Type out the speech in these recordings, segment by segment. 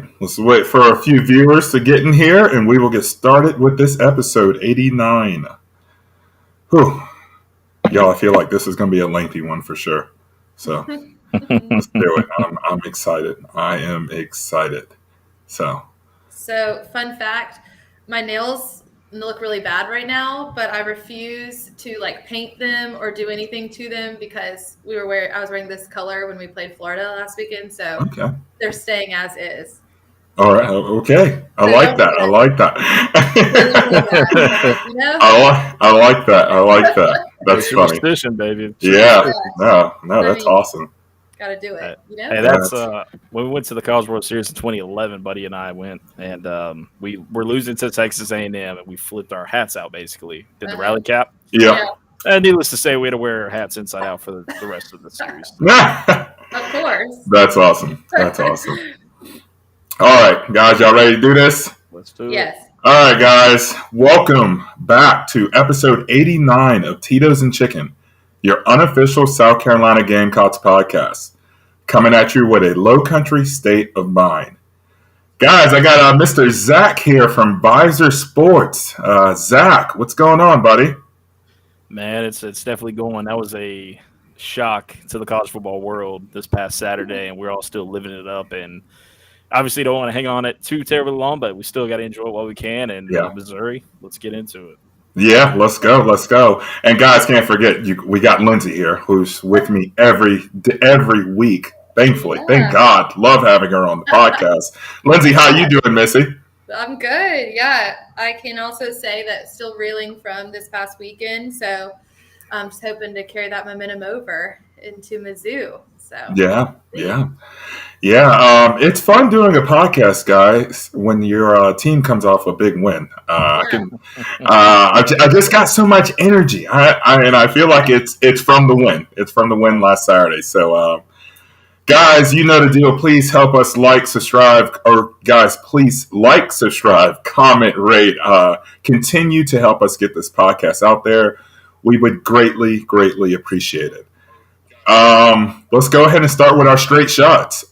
right, let's wait for a few viewers to get in here, and we will get started with this episode 89. Whew. Y'all, I feel like this is going to be a lengthy one for sure. So let's do it. I'm excited. I am excited. So, fun fact, my nails look really bad right now, but I refuse to paint them or do anything to them because I was wearing this color when we played Florida last weekend, so they're staying as is. All right. Okay. I like that. I like that. I like that. That's funny. Superstition, baby. Yeah. No, that's awesome. Got to do it. Hey, that's when we went to the College World Series in 2011. Buddy and I went, and we were losing to Texas A&M, and we flipped our hats out. Basically, did the rally cap. Yeah. And needless to say, we had to wear our hats inside out for the rest of the series. Of course. That's awesome. That's awesome. All right, guys, y'all ready to do this? Let's do it. Yes. All right, guys, welcome back to episode 89 of Titos&Chicken, your unofficial South Carolina Gamecocks podcast, coming at you with a low-country state of mind. Guys, I got Mr. Zach here from Visor Sports. Zach, what's going on, buddy? Man, it's definitely going. That was a shock to the college football world this past Saturday, and we're all still living it up. And obviously don't want to hang on it too terribly long, but we still got to enjoy it while we can. And Missouri, let's get into it. Yeah, let's go. And guys, can't forget, we got Lindsay here, who's with me every week. Thankfully, thank God. Love having her on the podcast. Lindsay, how you doing, Missy? I'm good. Yeah, I can also say that still reeling from this past weekend, so I'm just hoping to carry that momentum over into Mizzou. So yeah. It's fun doing a podcast, guys, when your team comes off a big win. I just got so much energy, and I feel like it's from the win. It's from the win last Saturday. So, guys, you know the deal. Please help us subscribe, comment, rate. Continue to help us get this podcast out there. We would greatly, greatly appreciate it. Let's go ahead and start with our straight shots.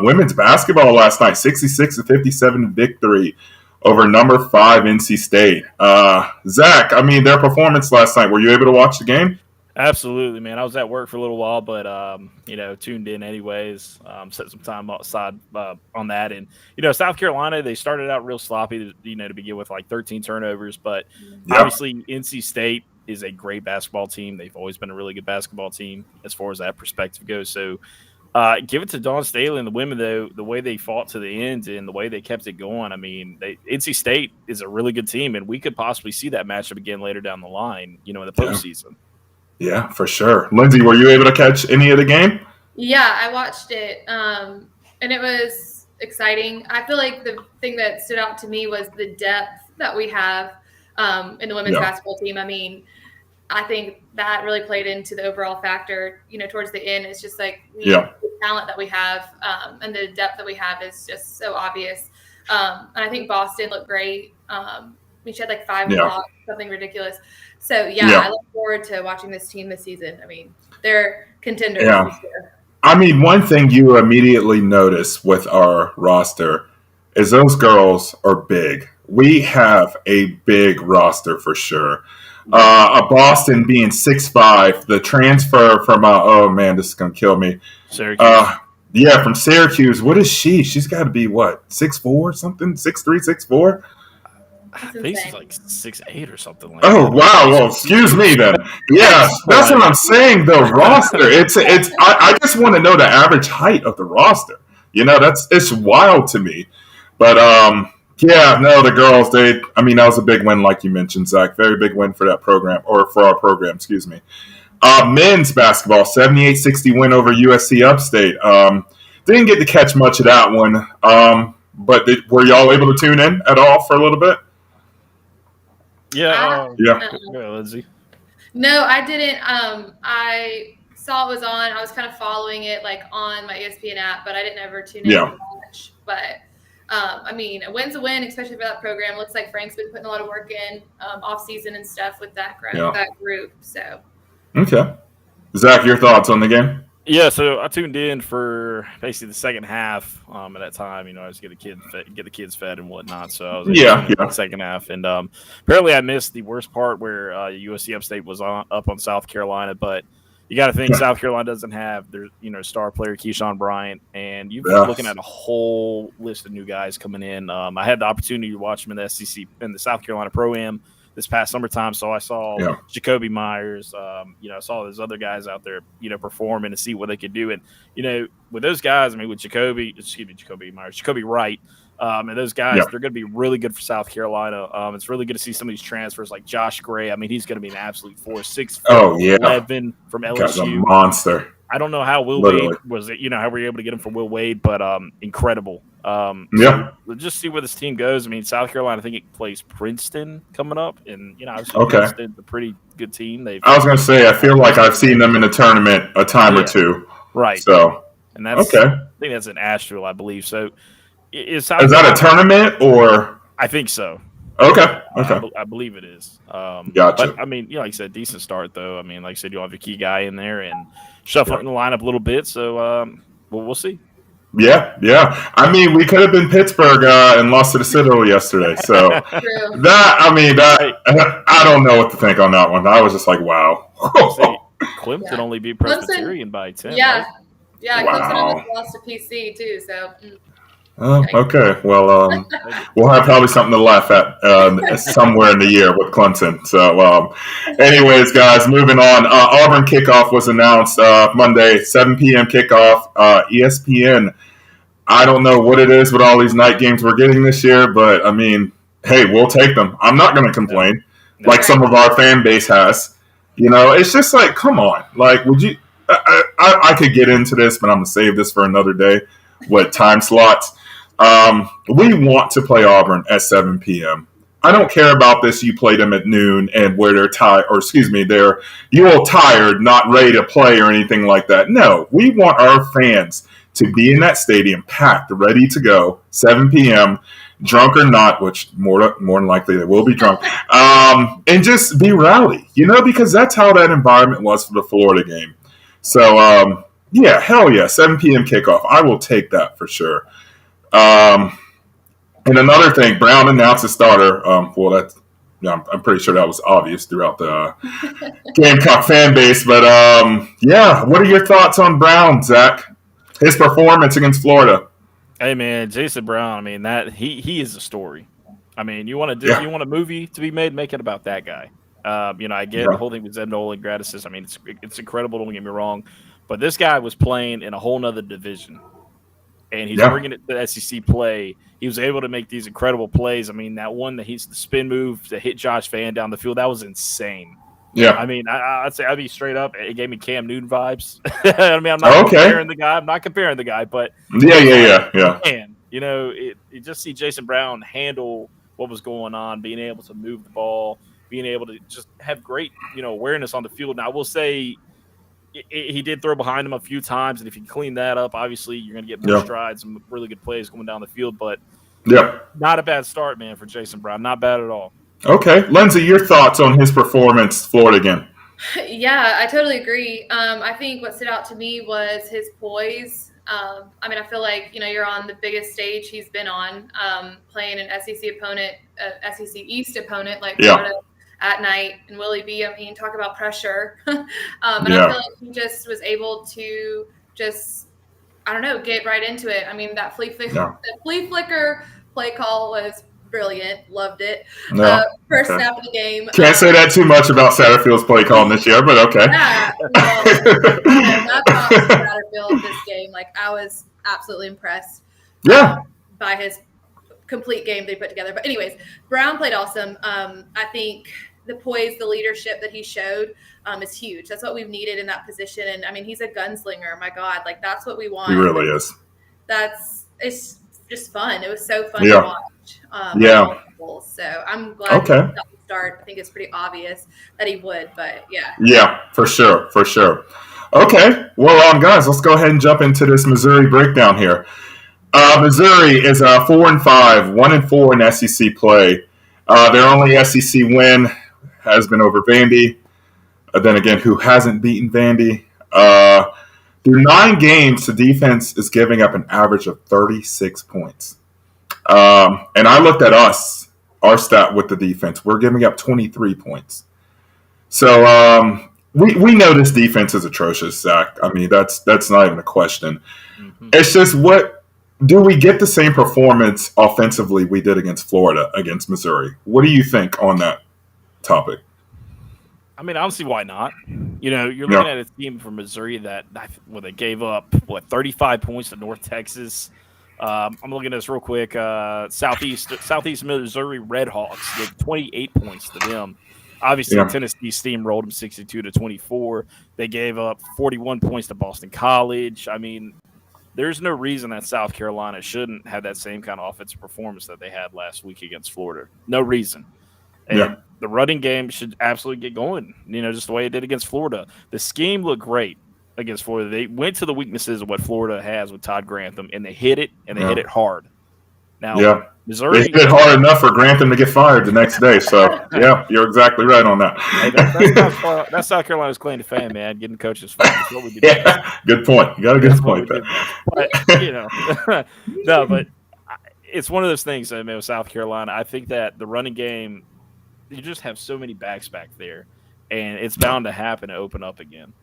Women's basketball last night, 66-57 victory over number 5 NC State. Zach, their performance last night, were you able to watch the game? Absolutely, man. I was at work for a little while, but tuned in anyways. Set some time aside on that, and South Carolina, they started out real sloppy, to begin with, 13 turnovers, but obviously NC State is a great basketball team. They've always been a really good basketball team as far as that perspective goes. So give it to Dawn Staley and the women, though, the way they fought to the end and the way they kept it going. NC State is a really good team, and we could possibly see that matchup again later down the line, in the postseason. Yeah, for sure. Lindsay, were you able to catch any of the game? Yeah, I watched it, and it was exciting. I feel like the thing that stood out to me was the depth that we have in the women's basketball team. I think that really played into the overall factor, towards the end. It's just the talent that we have and the depth that we have is just so obvious. And I think Boston looked great. She had 5 blocks, something ridiculous. So, I look forward to watching this team this season. They're contenders this year. One thing you immediately notice with our roster is those girls are big. We have a big roster for sure. Boston being 6'5", the transfer from this is gonna kill me. Syracuse. From Syracuse. What is she? She's got to be what, 6'4", something, 6'3", 6'4"? I think she's 6'8" or something like that. Oh wow! Well, excuse me then. Yeah, that's what I'm saying. The roster. It's. I just want to know the average height of the roster. It's wild to me. But the girls. That was a big win, like you mentioned, Zach. Very big win for that program, or for our program. Excuse me. Men's basketball, 78-60 win over USC Upstate. Didn't get to catch much of that one. But were y'all able to tune in at all for a little bit? Yeah. Lindsay. No, I didn't. I saw it was on. I was kind of following it on my ESPN app, but I didn't ever tune in to watch. But a win's a win, especially for that program. It looks like Frank's been putting a lot of work in off season and stuff with that group. So okay, Zach, your thoughts on the game? Yeah, so I tuned in for basically the second half. At that time, I was get the kids fed and whatnot. So I was able to Yeah, tune in for yeah, the second half, and apparently I missed the worst part where USC Upstate was up on South Carolina. But you got to think South Carolina doesn't have their star player Keyshawn Bryant, and you're looking yes, at a whole list of new guys coming in. I had the opportunity to watch them in the SEC in the South Carolina Pro Am this past summertime. So I saw yeah. Jacoby Myers. I saw those other guys out there, performing to see what they could do. And, with those guys, I mean, with Jacoby Myers, Jacoby Wright, and those guys, Yeah. they're going to be really good for South Carolina. It's really good to see some of these transfers like Josh Gray. I mean, he's going to be an absolute force, 6'11" Oh yeah, from guy's a LSU. monster. I don't know how Will Literally. Wade was it, how we were able to get him for Will Wade, but incredible. Yeah. So we'll just see where this team goes. I mean, South Carolina, I think it plays Princeton coming up, and Okay. Princeton's a pretty good team. I was gonna say, I feel like I've seen them in a tournament a time or two. Right. So, and that's okay. I think that's in Asheville, I believe. So is that a tournament or? I think so. Okay. Okay. I believe it is. Gotcha. But I mean, like you said, decent start though. I mean, like I said, you'll have your key guy in there and shuffling the lineup a little bit. So we'll see. Yeah, yeah. I mean, we could have been Pittsburgh and lost to the Citadel yesterday. So I don't know what to think on that one. I was just like, wow. Clemson only beat Presbyterian by 10. Yeah, right? yeah. Wow. Clemson almost lost to PC too. So. Okay. Well, we'll have probably something to laugh at somewhere in the year with Clemson. So, anyways, guys, moving on. Auburn kickoff was announced Monday, 7 p.m. kickoff. ESPN. I don't know what it is with all these night games we're getting this year, but I mean, hey, we'll take them. I'm not going to complain, like some of our fan base has. It's just like, come on. Like, would you? I could get into this, but I'm gonna save this for another day. What time slots? We want to play Auburn at 7 p.m. I don't care about this. You play them at noon and where they're tired, or excuse me, you all tired, not ready to play or anything like that. No, we want our fans to be in that stadium, packed, ready to go, 7 p.m., drunk or not, which more than likely they will be drunk, and just be rowdy, because that's how that environment was for the Florida game. So, yeah, hell yeah, 7 p.m. kickoff. I will take that for sure. And another thing, Brown announced a starter. I'm pretty sure that was obvious throughout the Gamecock fan base. But, yeah, what are your thoughts on Brown, Zach? His performance against Florida. Hey man, Jason Brown. I mean that he is a story. I mean, you want a movie to be made, make it about that guy. I get the whole thing with Zeb Nolan, Gratis. I mean, it's incredible. Don't get me wrong, but this guy was playing in a whole nother division, and he's bringing it to SEC play. He was able to make these incredible plays. I mean, that one the spin move to hit Josh Van down the field, that was insane. Yeah, I mean, I'd say I'd be straight up. It gave me Cam Newton vibes. I mean, I'm not comparing the guy. I'm not comparing the guy, but yeah. Man, you just see Jason Brown handle what was going on, being able to move the ball, being able to just have great, awareness on the field. Now, I will say he did throw behind him a few times, and if you clean that up, obviously you're going to get more strides, some really good plays going down the field. But not a bad start, man, for Jason Brown. Not bad at all. Okay, Lindsay, your thoughts on his performance, Florida game? Yeah, I totally agree. I think what stood out to me was his poise. I mean, I feel like, you're on the biggest stage he's been on, playing an SEC opponent, SEC East opponent like Florida at night. And Willie B, I mean, talk about pressure. And I feel like he just was able to get right into it. I mean, that flea flicker play call was brilliant. Loved it. First snap of the game. Can't say that too much about Satterfield's play calling this year, but okay. Yeah, not Satterfield this game. Like, I was absolutely impressed. By his complete game they put together. But anyways, Brown played awesome. I think the poise, the leadership that he showed is huge. That's what we've needed in that position. And I mean, he's a gunslinger. My God, like that's what we want. He really is. It's just fun. It was so fun to watch. So I'm glad he got the start. I think it's pretty obvious that he would, but yeah. Yeah, for sure. Okay, well, guys, let's go ahead and jump into this Missouri breakdown here. Missouri is 4-5, 1-4 in SEC play. Their only SEC win has been over Vandy. Then again, who hasn't beaten Vandy? Through 9 games, the defense is giving up an average of 36 points. And I looked at our stat with the defense. We're giving up 23 points. So we know this defense is atrocious, Zach. I mean, that's not even a question. Mm-hmm. It's just do we get the same performance offensively we did against Florida, against Missouri? What do you think on that topic? I mean, honestly, why not? You're looking at a team from Missouri that they gave up 35 points to North Texas. I'm looking at this real quick. Southeast Missouri Redhawks gave 28 points to them. Obviously, Tennessee steamrolled them 62-24. They gave up 41 points to Boston College. I mean, there's no reason that South Carolina shouldn't have that same kind of offensive performance that they had last week against Florida. No reason. And the running game should absolutely get going, just the way it did against Florida. The scheme looked great against Florida. They went to the weaknesses of what Florida has with Todd Grantham, and they hit it, and they hit it hard. Now, Missouri, they hit it hard enough for Grantham to get fired the next day. So, you're exactly right on that. Hey, that's South Carolina's claim to fame, man, getting coaches fired. That's what we do. Good point. You got a good point there. But, no, but it's one of those things, with South Carolina. I think that the running game, you just have so many backs back there, and it's bound to happen to open up again.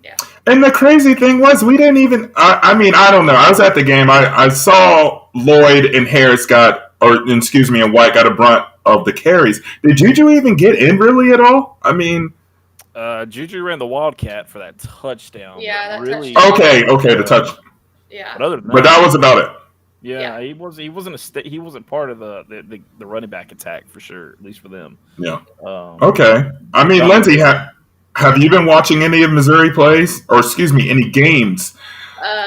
Yeah. And the crazy thing was, we didn't even. I mean, I don't know. I was at the game. I saw Lloyd and Harris and White got a brunt of the carries. Did Juju even get in really at all? I mean, Juju ran the Wildcat for that touchdown. Yeah, that really. Okay, the touch. Yeah. But that was about it. Yeah, he wasn't part of the running back attack for sure, at least for them. Yeah. Okay. I mean, Lindsay, have you been watching any of Missouri plays, or any games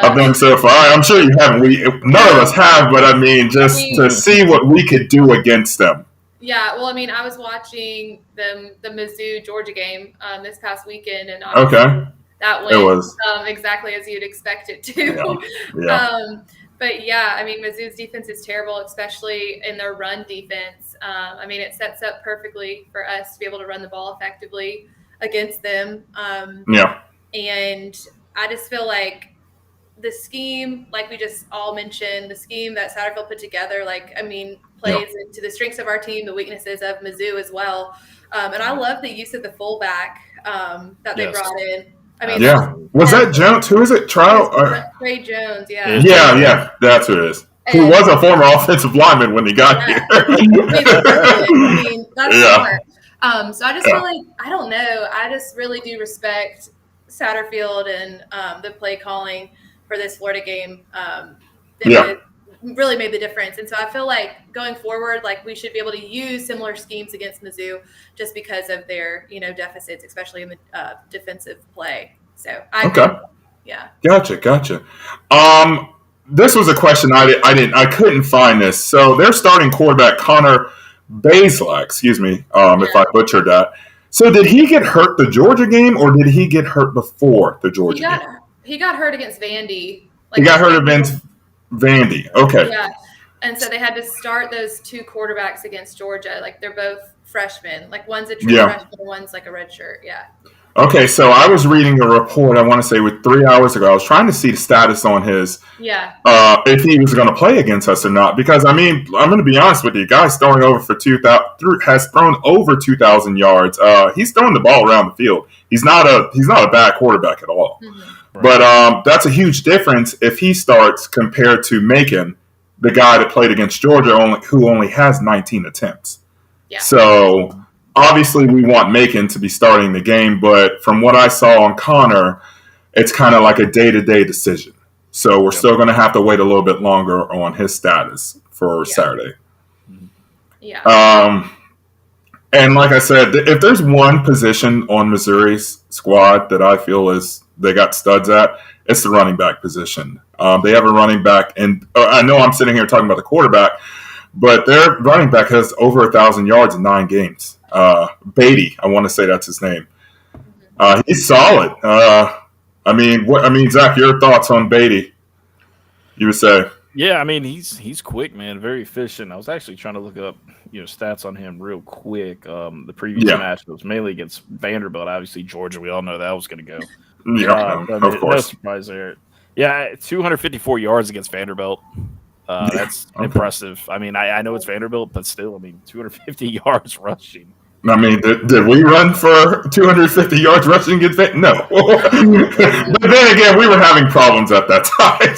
of them so far? I'm sure you haven't. None of us have, but I mean, to see what we could do against them. Yeah, well, I mean, I was watching the Mizzou Georgia game this past weekend, and that went exactly as you'd expect it to. Yeah. But yeah, I mean, Mizzou's defense is terrible, especially in their run defense. I mean, it sets up perfectly for us to be able to run the ball effectively against them. And I just feel like the scheme, like we just all mentioned, the scheme that Satterfield put together, plays into the strengths of our team, the weaknesses of Mizzou as well. And I love the use of the fullback that they brought in. I mean, was that Jones? Who is it? Trey Jones, Yeah, that's who it is. Who was a former offensive lineman when he got here. I mean, that's smart. So I just feel like, I don't know, I just really do respect Satterfield and the play calling for this Florida game. It really made the difference. And so I feel like going forward, we should be able to use similar schemes against Mizzou just because of their, deficits, especially in the defensive play. So Gotcha. This was a question I couldn't find this. So their starting quarterback, Connor Bazelak, if I butchered that. So did he get hurt the Georgia game, or did he get hurt before the Georgia game? He got hurt against Vandy. He got hurt against Vandy. Okay. Yeah. And so they had to start those two quarterbacks against Georgia. They're both freshmen. One's a true freshman, one's a red shirt. Yeah. Okay, so I was reading a report, I want to say, 3 hours ago. I was trying to see the status on his, if he was going to play against us or not. Because, I mean, I'm going to be honest with you. Guy's throwing over for 2,000, has thrown over 2,000 yards. He's throwing the ball around the field. He's not a bad quarterback at all. Mm-hmm. But that's a huge difference if he starts compared to Macon, the guy that played against Georgia, who only has 19 attempts. Yeah. So obviously, we want Macon to be starting the game, but from what I saw on Connor, it's kind of like a day-to-day decision. So we're still going to have to wait a little bit longer on his status for Saturday. Yeah. And like I said, if there's one position on Missouri's squad that I feel is they got studs at, it's the running back position. They have a running back, and I know I'm sitting here talking about the quarterback, but their running back has over 1,000 yards in 9 games. Beatty, I want to say that's his name. He's solid. I mean, Zach, your thoughts on Beatty? You would say? Yeah, I mean, he's quick, man, very efficient. I was actually trying to look up, stats on him real quick. The previous match was mainly against Vanderbilt. Obviously, Georgia, we all know that was going to go. Yeah, of No course. surprise there. Yeah, 254 yards against Vanderbilt. That's okay. impressive. I mean, I know it's Vanderbilt, but still, I mean, 250 yards rushing. I mean, did we run for 250 yards rushing against Van? No. But then again, we were having problems at that time.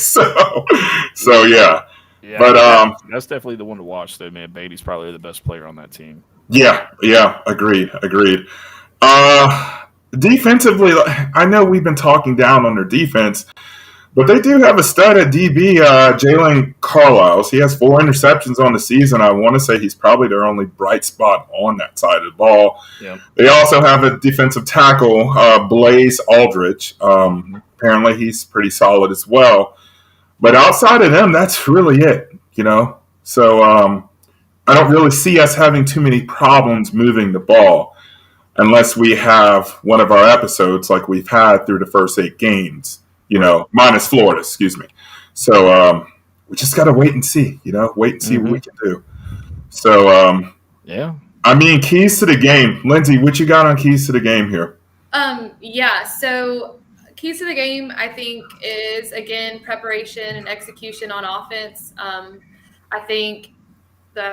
So yeah. Yeah, But I mean, that's definitely the one to watch, though, man. Beatty's probably the best player on that team. yeah, agreed. Defensively, I know we've been talking down on their defense, but they do have a stud at DB, Jalen Carlisle. He has 4 interceptions on the season. I want to say he's probably their only bright spot on that side of the ball. Yeah. They also have a defensive tackle, Blaze Aldrich. Apparently, he's pretty solid as well. But outside of them, that's really it, So I don't really see us having too many problems moving the ball unless we have one of our episodes like we've had through the first 8 games. Minus Florida, excuse me. So we just got to wait and see, wait and see what we can do. So, yeah. I mean, keys to the game. Lindsay, what you got on keys to the game here? Yeah, so keys to the game, I think, is, again, preparation and execution on offense. I think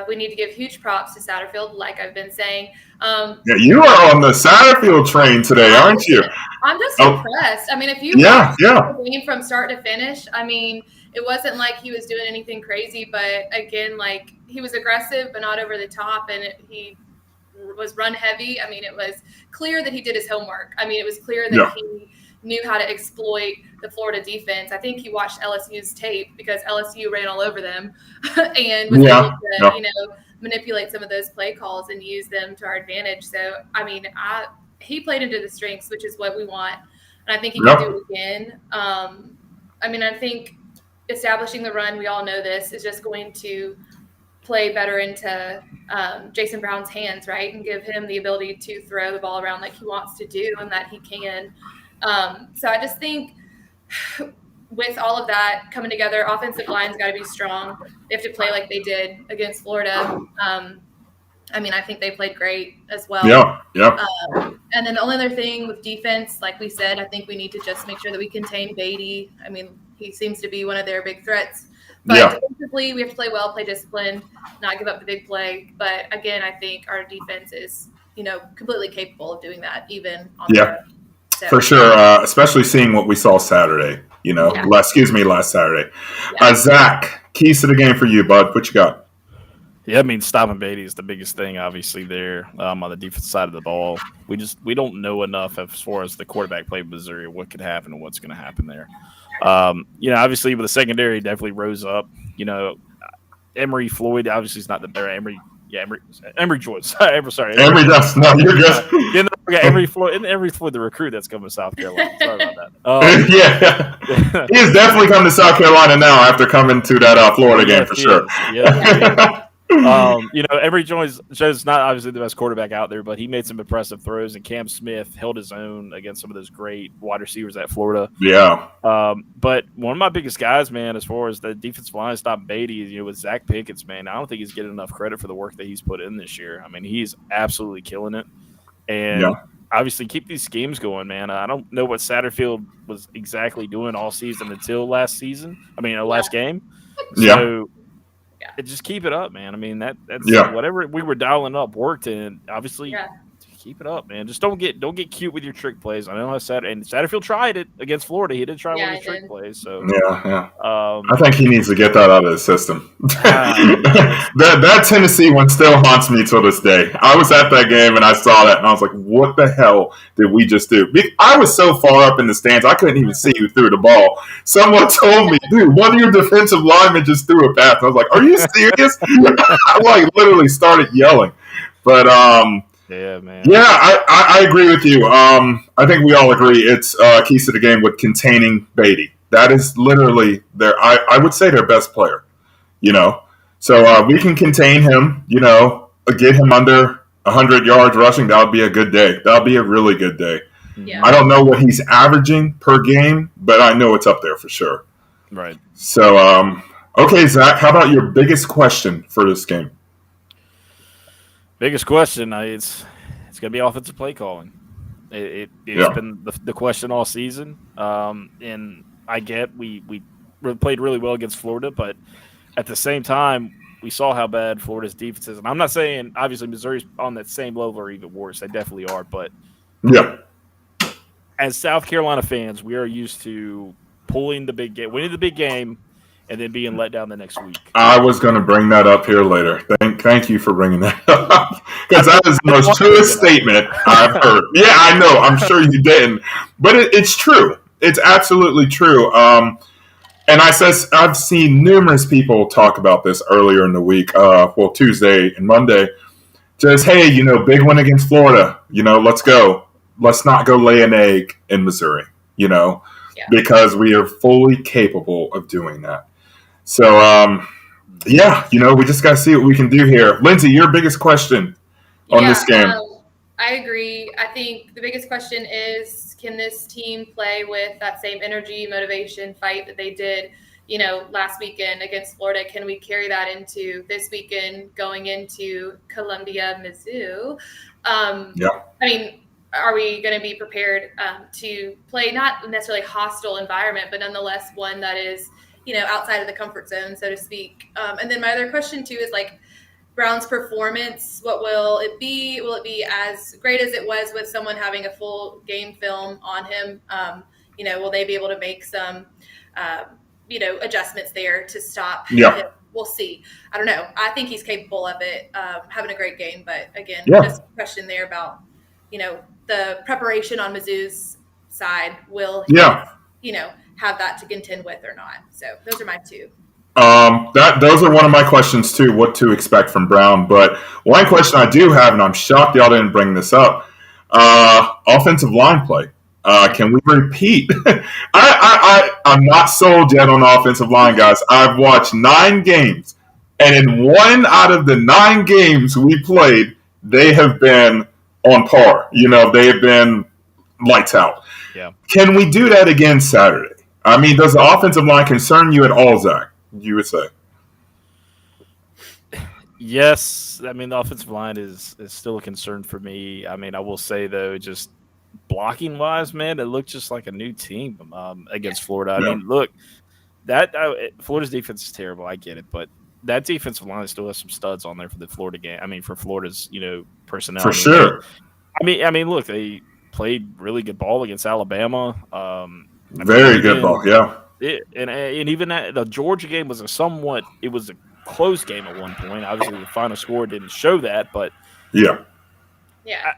we need to give huge props to Satterfield, like I've been saying. Yeah, you are on the Satterfield train today, aren't you? I'm just impressed. I mean, if you watch the game from start to finish, I mean, it wasn't like he was doing anything crazy, but again, like, he was aggressive but not over the top, and he was run heavy. I mean, it was clear that he did his homework. I mean, it was clear that he knew how to exploit the Florida defense. I think he watched LSU's tape because LSU ran all over them and was able to, manipulate some of those play calls and use them to our advantage. So, I mean, he played into the strengths, which is what we want. And I think he can do it again. I mean, I think establishing the run, we all know this, is just going to play better into Jason Brown's hands, right? And give him the ability to throw the ball around like he wants to do and that he can. So I just think with all of that coming together, offensive line's got to be strong. They have to play like they did against Florida. I mean, I think they played great as well. Yeah. And then the only other thing with defense, like we said, I think we need to just make sure that we contain Beatty. I mean, he seems to be one of their big threats. But defensively, we have to play well, play disciplined, not give up the big play. But again, I think our defense is, completely capable of doing that, even on the road. So, for sure, especially seeing what we saw Saturday. Last Saturday. Yeah. Zach, keys to the game for you, bud. What you got? Yeah, I mean, stopping Beatty is the biggest thing, obviously, there on the defensive side of the ball. We don't know enough as far as the quarterback play of Missouri, what could happen and what's going to happen there. Obviously, with the secondary, definitely rose up. Emory Floyd, obviously, is not the better. Emory Joyce. Sorry. Emory Joyce. No, you're good. Emory Floyd, the recruit that's coming to South Carolina. Sorry about that. He has definitely come to South Carolina now after coming to that Florida game for sure. Yeah. Emory Joyce is not obviously the best quarterback out there, but he made some impressive throws, and Cam Smith held his own against some of those great wide receivers at Florida. Yeah. But one of my biggest guys, man, as far as the defensive line stopping Beatty, with Zach Pickens, man, I don't think he's getting enough credit for the work that he's put in this year. I mean, he's absolutely killing it. And obviously keep these schemes going, man. I don't know what Satterfield was exactly doing all season until last game. So just keep it up, man. I mean, that's whatever we were dialing up worked, and obviously keep it up, man. Just don't get cute with your trick plays. I know how Satterfield tried it against Florida. He did try one of his trick plays. So I think he needs to get that out of his system. That Tennessee one still haunts me till this day. I was at that game and I saw that and I was like, "What the hell did we just do?" I was so far up in the stands I couldn't even see who threw the ball. Someone told me, "Dude, one of your defensive linemen just threw a pass." I was like, "Are you serious?" I literally started yelling, but yeah, man. Yeah, I agree with you. I think we all agree it's keys to the game with containing Beatty. That is literally I would say their best player. So we can contain him. Get him under 100 yards rushing. That would be a good day. That would be a really good day. Yeah. I don't know what he's averaging per game, but I know it's up there for sure. Right. So okay, Zach, how about your biggest question for this game? Biggest question, it's going to be offensive play calling. It's been the question all season. And I get we played really well against Florida, but at the same time, we saw how bad Florida's defense is. And I'm not saying, obviously, Missouri's on that same level or even worse. They definitely are. But as South Carolina fans, we are used to pulling the big game, winning the big game, and then being let down the next week. I was going to bring that up here later. Thank you for bringing that up. Because that is the most truest statement I've heard. Yeah, I know. I'm sure you didn't. But it's true. It's absolutely true. And I've seen numerous people talk about this earlier in the week, Tuesday and Monday. Just, hey, big win against Florida. Let's go. Let's not go lay an egg in Missouri, because we are fully capable of doing that. So, we just got to see what we can do here. Lindsay, your biggest question on this game? I agree. I think the biggest question is, can this team play with that same energy, motivation, fight that they did, last weekend against Florida? Can we carry that into this weekend going into Columbia, Mizzou? I mean, are we going to be prepared to play not necessarily hostile environment, but nonetheless one that is, outside of the comfort zone, so to speak? And then my other question too is Brown's performance. What will it be? Will it be as great as it was with someone having a full game film on him? Will they be able to make some, adjustments there to stop him? We'll see. I don't know. I think he's capable of it, having a great game. But again, just a question there about, the preparation on Mizzou's side. Will he, have that to contend with or not? So those are my two. Those are one of my questions too, what to expect from Brown. But one question I do have, and I'm shocked y'all didn't bring this up, offensive line play. Can we repeat? I'm not sold yet on offensive line, guys. I've watched 9 games, and in 1 out of the 9 games we played, they have been on par. They have been lights out. Yeah. Can we do that again Saturday? I mean, does the offensive line concern you at all, Zach? You would say? Yes. I mean, the offensive line is still a concern for me. I mean, I will say, though, just blocking-wise, man, it looked just like a new team against Florida. I mean, look, Florida's defense is terrible. I get it. But that defensive line still has some studs on there for the Florida game. I mean, for Florida's, personnel. For sure. I mean, look, they played really good ball against Alabama. Very good ball, yeah. And even the Georgia game was it was a close game at one point. Obviously, the final score didn't show that, but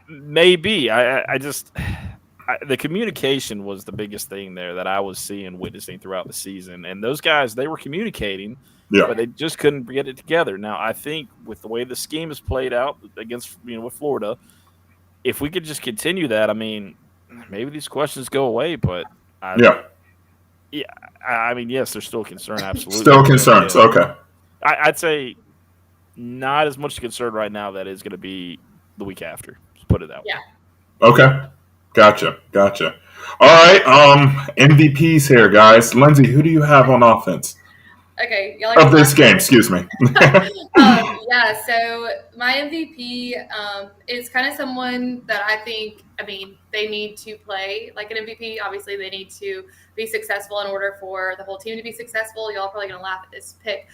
maybe the communication was the biggest thing there that I was witnessing throughout the season. And those guys, they were communicating, but they just couldn't get it together. Now, I think with the way the scheme is played out against with Florida, if we could just continue that, I mean, maybe these questions go away. But I mean, yes, there's still concern, absolutely. Still concerns, okay. I'd say not as much concern right now that is going to be the week after. Let's put it that way. Yeah. Okay. Gotcha. All right, MVPs here, guys. Lindsay, who do you have on offense? Okay. Of this game, excuse me. So my MVP is kind of someone that I think, they need to play like an MVP. Obviously, they need to be successful in order for the whole team to be successful. Y'all are probably going to laugh at this pick.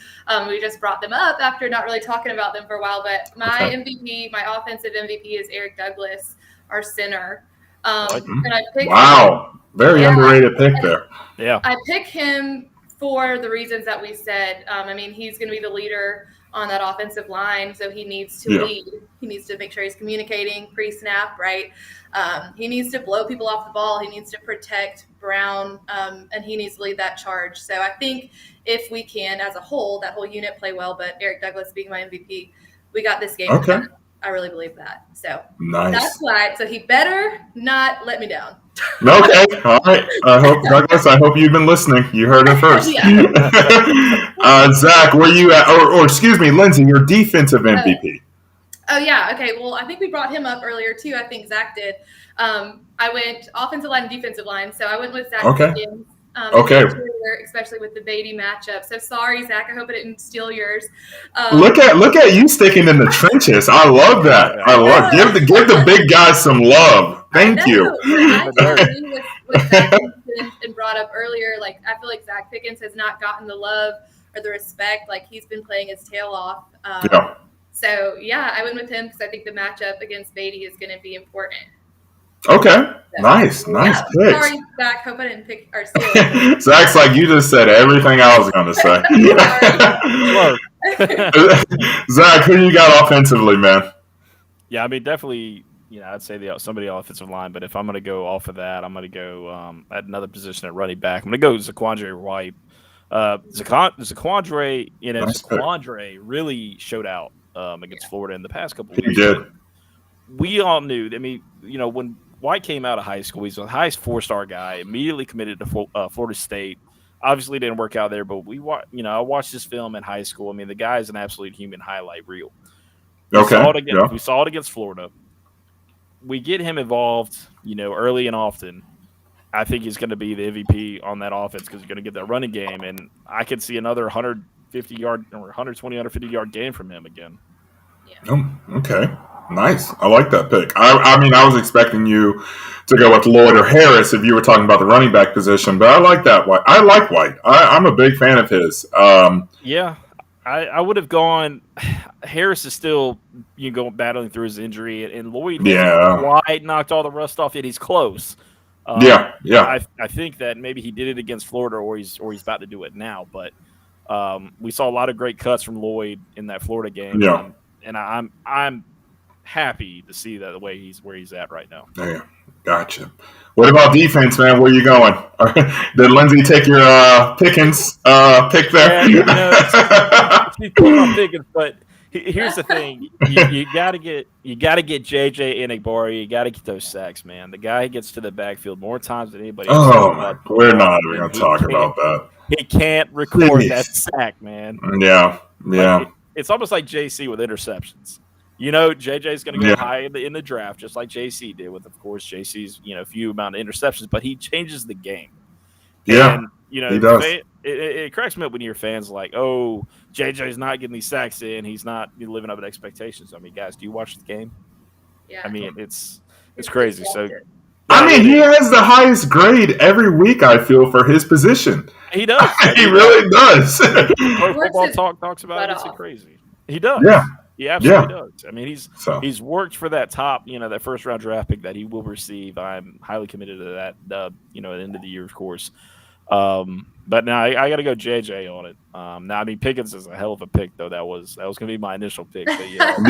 We just brought them up after not really talking about them for a while. But my MVP, my offensive MVP is Eric Douglas, our center. And I picked him. Very underrated pick there. Yeah. I pick him for the reasons that we said. He's going to be the leader on that offensive line, so he needs to lead. He needs to make sure he's communicating pre-snap, right? He needs to blow people off the ball. He needs to protect Brown, and he needs to lead that charge. So I think if we can, as a whole, that whole unit play well, but Eric Douglas being my MVP, we got this game. Okay. I really believe that. So nice. That's why. So he better not let me down. Okay. All right. Douglas, I hope you've been listening. You heard it first. Zach, where you at? Or excuse me, Lindsay, your defensive MVP. Okay. Well, I think we brought him up earlier too. I think Zach did. I went offensive line and defensive line. So I went with Zach. Okay. Okay. Especially with the baby matchup. So sorry, Zach. I hope I didn't steal yours. Look at you sticking in the trenches. I love that. Give the big guys some love. Thank you. I agree with Zach mentioned and brought up earlier. Like, I feel like Zach Pickens has not gotten the love or the respect. Like, he's been playing his tail off. So, yeah, I went with him because I think the matchup against Beatty is going to be important. Okay. Nice pick. Sorry, Zach. Hope I didn't pick our steal. Zach's like, you just said everything I was going to say. Zach, who you got offensively, man? Yeah, I mean, definitely, I'd say somebody offensive line, but if I'm going to go off of that, I'm going to go at another position at running back. I'm going to go Zaquandre White. Zaquandre really showed out against Florida in the past couple of weeks. He did. We all knew. I mean, when White came out of high school, he's the highest 4-star guy, immediately committed to Florida State. Obviously didn't work out there, but I watched this film in high school. I mean, the guy is an absolute human highlight reel. We saw it against Florida. We get him involved, early and often. I think he's going to be the MVP on that offense because he's going to get that running game, and I could see another 150-yard or 150-yard game from him again. Yeah. Oh, okay. Nice. I like that pick. I mean, I was expecting you to go with Lloyd or Harris if you were talking about the running back position, but I like that. I like White. I'm a big fan of his. Yeah, I would have gone. Harris is still battling through his injury, and Lloyd White knocked all the rust off it. He's close. I think that maybe he did it against Florida, or he's about to do it now. But we saw a lot of great cuts from Lloyd in that Florida game. Yeah. And I'm happy to see that where he's at right now. Yeah, gotcha. What about defense, man? Where you going? Did Lindsay take your Pickens pick there? Yeah, she's pulling on Pickens, but here's the thing: you gotta get JJ Enagbari. You gotta get those sacks, man. The guy gets to the backfield more times than anybody else. Oh, we're not even gonna talk about that. He can't record that sack, man. Yeah. It's almost like JC with interceptions. JJ's going to go high in the draft, just like JC did with, of course, JC's few amount of interceptions, but he changes the game. Yeah, and, he does. It cracks me up when your fans are like, oh, JJ's not getting these sacks in. He's not living up to expectations. I mean, guys, do you watch the game? Yeah. I mean, it's crazy. So, I mean, he has the highest grade every week, I feel, for his position. He does. He really does. Pro Football Talk talks about it. It's crazy. He does. Yeah. He absolutely does. I mean, he's worked for that top, that first round draft pick that he will receive. I'm highly committed to that. At the end of the year, of course. But now I got to go JJ on it. Now, I mean, Pickens is a hell of a pick, though. That was going to be my initial pick. But yeah.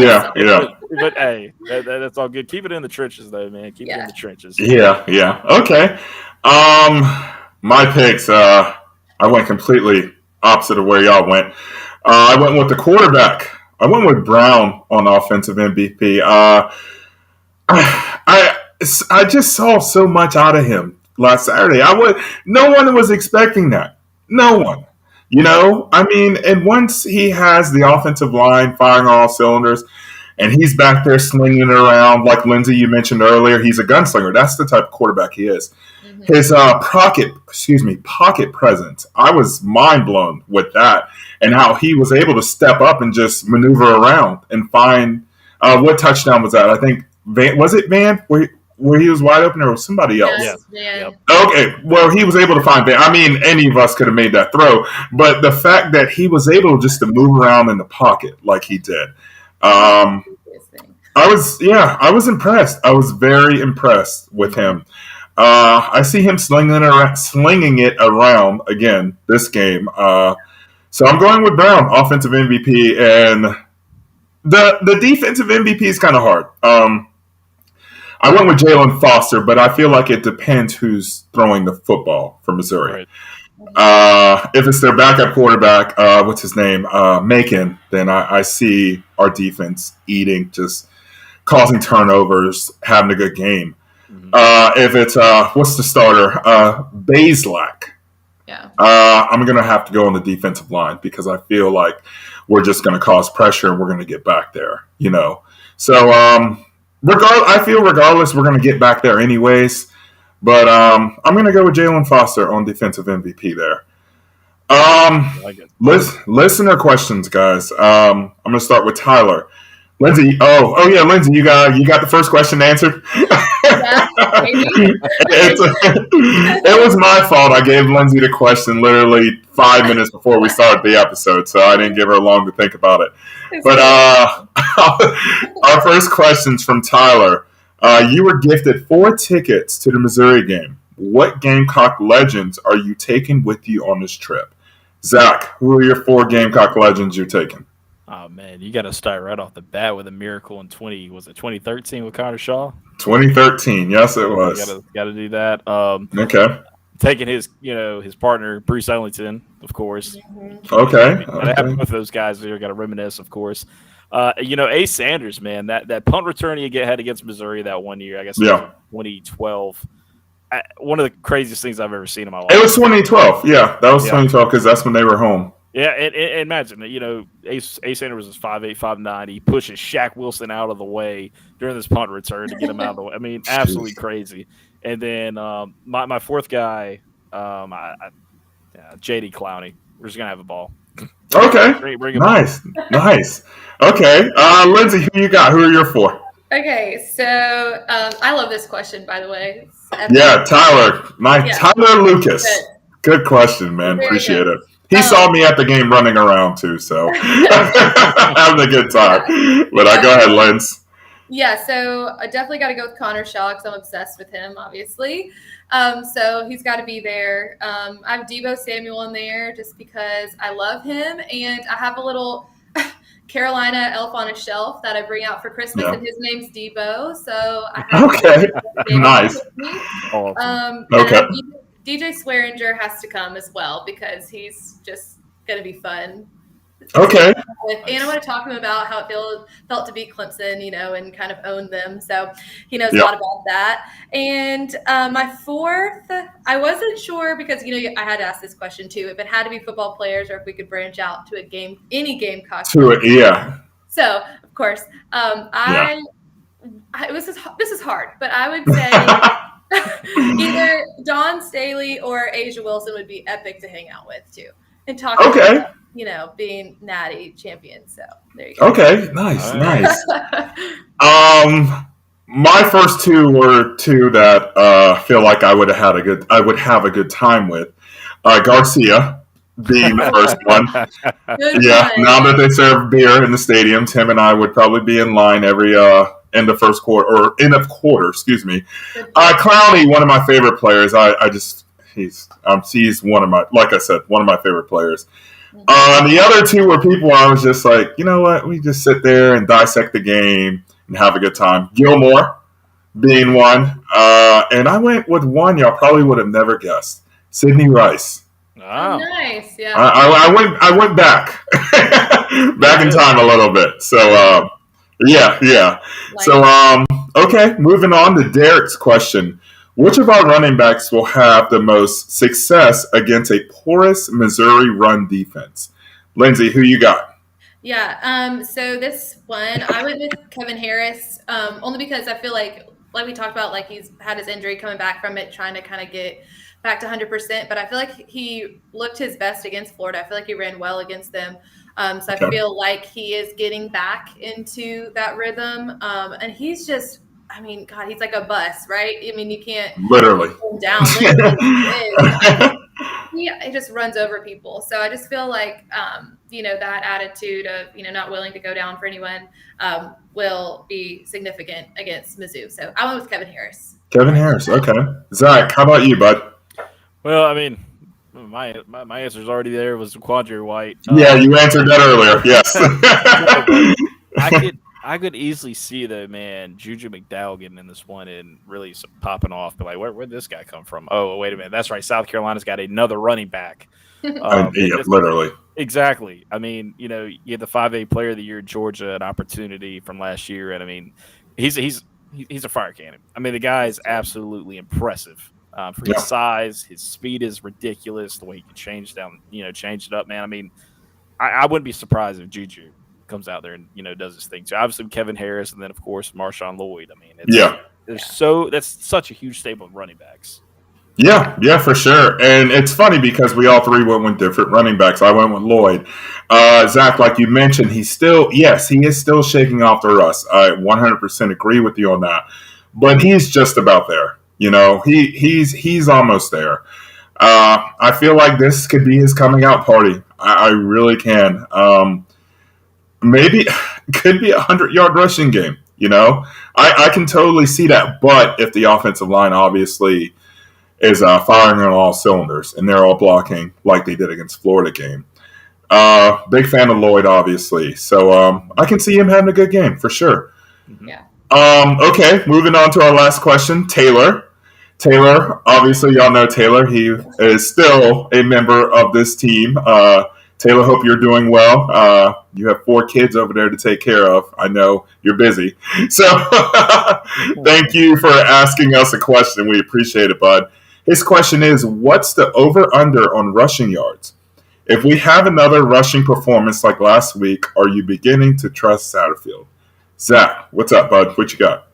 But hey, that's all good. Keep it in the trenches, though, man. Keep it in the trenches. Yeah. Okay. My picks. I went completely opposite of where y'all went. I went with the quarterback. I went with Brown on offensive MVP. I just saw so much out of him last Saturday. No one was expecting that. No one. I mean, and once he has the offensive line firing on all cylinders, and he's back there slinging it around, like Lindsay, you mentioned earlier, he's a gunslinger. That's the type of quarterback he is. Mm-hmm. His pocket presence, I was mind blown with that, and how he was able to step up and just maneuver around and find what touchdown was that? I think was it Van where he was wide open, or was somebody else? Yes, Van. Okay, well, he was able to find Van. I mean, any of us could have made that throw, but the fact that he was able just to move around in the pocket like he did. I was impressed. I was very impressed with him. I see him slinging it around again this game. So I'm going with Brown, offensive MVP, and the defensive MVP is kind of hard. I went with Jalen Foster, but I feel like it depends who's throwing the football for Missouri. Right. If it's their backup quarterback, what's his name, Macon, then I see our defense just causing turnovers, having a good game. Mm-hmm. If it's what's the starter, Bazelak, I'm going to have to go on the defensive line because I feel like we're just going to cause pressure and we're going to get back there. So I feel regardless we're going to get back there anyways. But I'm going to go with Jalen Foster on defensive MVP there. Listener questions, guys. I'm going to start with Tyler. Lindsay. Oh yeah, Lindsay. You got the first question answered. Yeah, maybe. It was my fault. I gave Lindsay the question literally 5 minutes before we started the episode, so I didn't give her long to think about it. But our first question's from Tyler. You were gifted 4 tickets to the Missouri game. What Gamecock legends are you taking with you on this trip? Zach, who are your 4 Gamecock legends you're taking? Oh man, you got to start right off the bat with a miracle in 2013 with Connor Shaw. 2013, yes, it was. Got to do that. Okay. Taking his partner Bruce Ellington, of course. Okay. I have both of those guys there. Got to reminisce, of course. Ace Sanders, man, that punt return he had against Missouri that one year, I guess, 2012. One of the craziest things I've ever seen in my life. It was 2012. Yeah, that was 2012 because that's when they were home. Yeah, and imagine, Ace Sanders was 5'8", 5'9". He pushes Shaq Wilson out of the way during this punt return to get him out of the way. I mean, absolutely crazy. And then my 4th guy, J.D. Clowney. We're just going to have a ball. Okay. Bring nice. Okay. Lindsay, who you got? Who are your 4? Okay, so I love this question, by the way. Yeah, Tyler. Tyler Lucas. Good question, man. Appreciate it. He saw me at the game running around, too, so having a good time. But go ahead, Linz. Yeah, so I definitely got to go with Connor Shaw because I'm obsessed with him, obviously. So he's got to be there. I have Deebo Samuel in there just because I love him, and I have a little Carolina elf on a shelf that I bring out for Christmas, and his name's Deebo. So I have nice. Okay. DJ Swearinger has to come as well because he's just going to be fun. Okay. And I want to talk to him about how it felt to beat Clemson, and kind of own them. So he knows a lot about that. And my 4th, I wasn't sure because, I had to ask this question too, if it had to be football players or if we could branch out to any Gamecock. Yeah. So, of course, this is hard, but I would say either Dawn Staley or Asia Wilson would be epic to hang out with too and talk about, being Natty champion. So there you go. Okay, nice. My first 2 were 2 that feel like I would have a good time with. Garcia being the first one. Now that they serve beer in the stadiums, him and I would probably be in line every end of first quarter or end of quarter, excuse me. Clowney, one of my favorite players. He's one of my, like I said, one of my favorite players. The other 2 were people I was just like, you know what, we just sit there and dissect the game and have a good time. Gilmore being one, and I went with one y'all probably would have never guessed. Sidney Rice. Oh, nice. Yeah. I went back in time a little bit. So yeah. So okay, moving on to Derek's question. Which of our running backs will have the most success against a porous Missouri run defense? Lindsay, who you got? Yeah, so this one, I went with Kevin Harris, only because I feel like we talked about, like he's had his injury coming back from it, trying to kind of get back to 100%. But I feel like he looked his best against Florida. I feel like he ran well against them. So I feel like he is getting back into that rhythm. And he's just, I mean, God, he's like a bus, right? I mean, you can't literally pull him down. Literally. He just runs over people. So I just feel like, that attitude of, not willing to go down for anyone will be significant against Mizzou. So I went with Kevin Harris. Kevin Harris. Okay. Zach, how about you, bud? Well, I mean, my answer's already there. It was Quandre White. Yeah, you answered that earlier. Yes. I could easily see though, man, Juju McDowell getting in this one and really popping off. But like, where'd this guy come from? Oh, wait a minute. That's right. South Carolina's got another running back. Literally. Exactly. I mean, you had the 5A player of the year, Georgia, an opportunity from last year. And I mean, he's a fire cannon. I mean, the guy is absolutely impressive for his size. His speed is ridiculous. The way he can change it up, man. I mean, I wouldn't be surprised if Juju comes out there and does his thing. So obviously Kevin Harris, and then of course Marshawn Lloyd. I mean, that's such a huge stable of running backs. Yeah, for sure. And it's funny because we all three went with different running backs. I went with Lloyd. Zach, like you mentioned, he is still shaking off the rust. I 100% agree with you on that. But he's just about there. He's almost there. I feel like this could be his coming out party. I really can. Maybe could be 100-yard rushing game. I can totally see that. But if the offensive line obviously is firing on all cylinders, and they're all blocking like they did against Florida game. Big fan of Lloyd, obviously, so I can see him having a good game for sure. Yeah. Okay, moving on to our last question, Taylor. Taylor, obviously, y'all know Taylor. He is still a member of this team. Taylor, hope you're doing well. You have 4 kids over there to take care of. I know you're busy. So thank you for asking us a question. We appreciate it, bud. His question is, what's the over-under on rushing yards? If we have another rushing performance like last week, are you beginning to trust Satterfield? Zach, what's up, bud? What you got?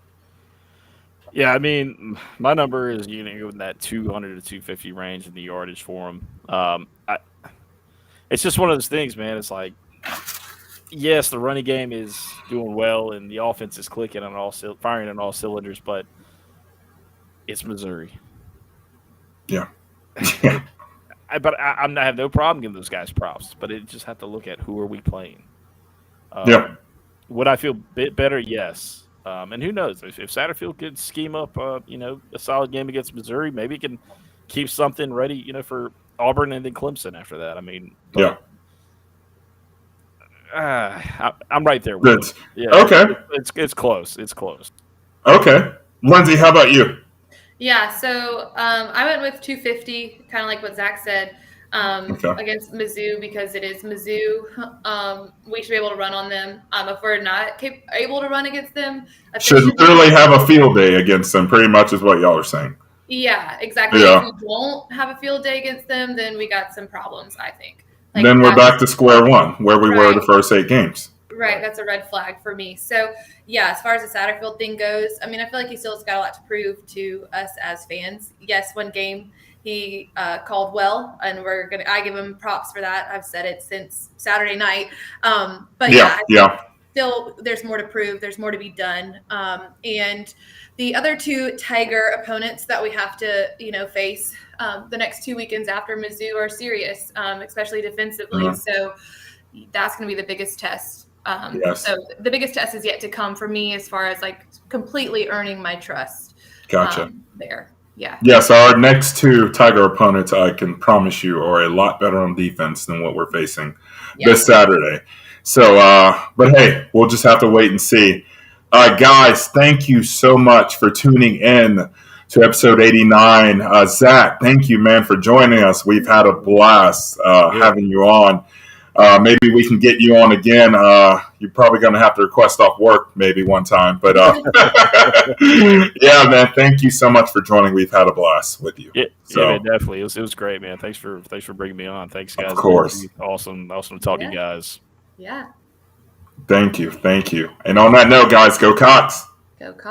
Yeah, I mean, my number is in that 200 to 250 range in the yardage for him. It's just one of those things, man. It's like, yes, the running game is doing well and the offense is clicking on firing on all cylinders, but it's Missouri. Yeah. I have no problem giving those guys props, but it just have to look at who are we playing. Yeah. Would I feel a bit better? Yes. And who knows if Satterfield could scheme up, a solid game against Missouri, maybe he can keep something ready, for Auburn and then Clemson after that. I mean, yeah. I'm right there with it. Yeah. Okay. It's close. It's close. Okay. Lindsay, how about you? Yeah, so I went with 250, kind of like what Zach said, against Mizzou because it is Mizzou. We should be able to run on them. If we're not able to run against them, should literally have a field day against them, pretty much is what y'all are saying. Yeah, exactly. Yeah. If we won't have a field day against them, then we got some problems, I think. Then we're back to square one, where we were the first 8 games. Right, that's a red flag for me. So, yeah, as far as the Satterfield thing goes, I mean, I feel like he still has got a lot to prove to us as fans. Yes, one game he called well, and I give him props for that. I've said it since Saturday night. But still, there's more to prove. There's more to be done. And the other 2 Tiger opponents that we have to, face the next 2 weekends after Mizzou are serious, especially defensively. Mm-hmm. So that's going to be the biggest test. Yes. So the biggest test is yet to come for me as far as completely earning my trust. Gotcha. There. Yeah. Yes, our next 2 Tiger opponents, I can promise you, are a lot better on defense than what we're facing this Saturday. So, but hey, we'll just have to wait and see. Guys, thank you so much for tuning in to episode 89. Zach, thank you, man, for joining us. We've had a blast having you on. Maybe we can get you on again. You're probably going to have to request off work maybe one time. But yeah, man, thank you so much for joining. We've had a blast with you. Yeah, man, definitely. It was great, man. Thanks for bringing me on. Thanks, guys. Of course. Awesome to talk to you guys. Yeah. Thank you. And on that note, guys, go Cox. Go Cox.